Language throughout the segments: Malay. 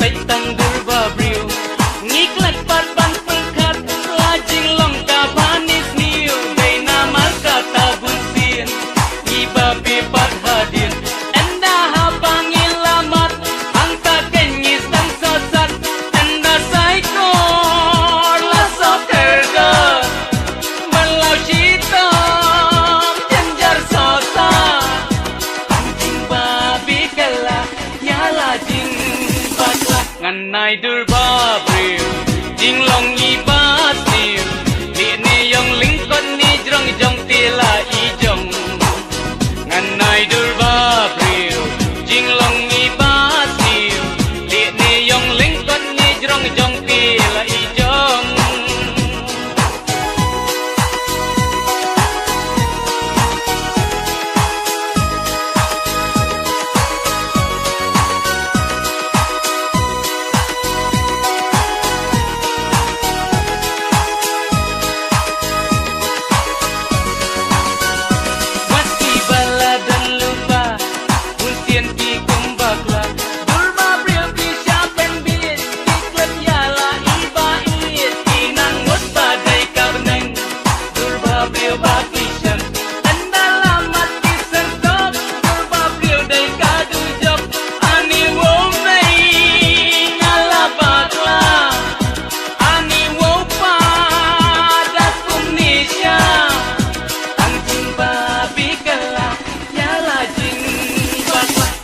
bạch tăng dur ba brio ngiklat pat ban pengkat lajing long ka panis niu dei nama kata bunsin iba pi pat hadir enda ha pangilamat angka kenyis dan sosat enda saiko la sokerga balau cita janjar sosa anjing babi kala nyala jing patla nganai dur ba brio jing long i basil li ne yong ling kon ni jrong jong tila i jong nganai dur ba brio jing long i basil li ne yong ling kon ni jrong jong tila i jong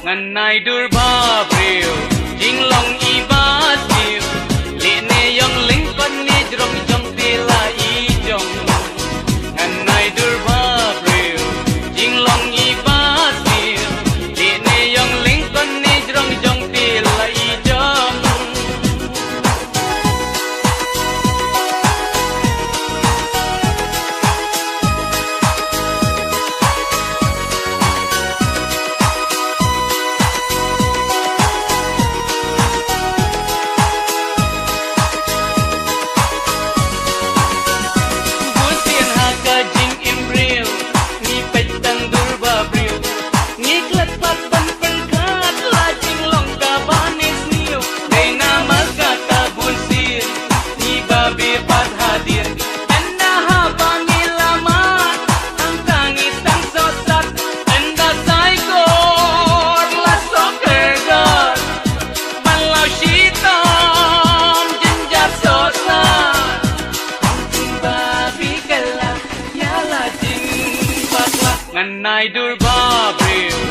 nganai dur ba brio jing long i basil li ne yong ling kon ni jrong jong tila i jong nganai dur ba brio jing long i basil li ne yong ling kon ni jrong jong tila i jong nganai dur ba brio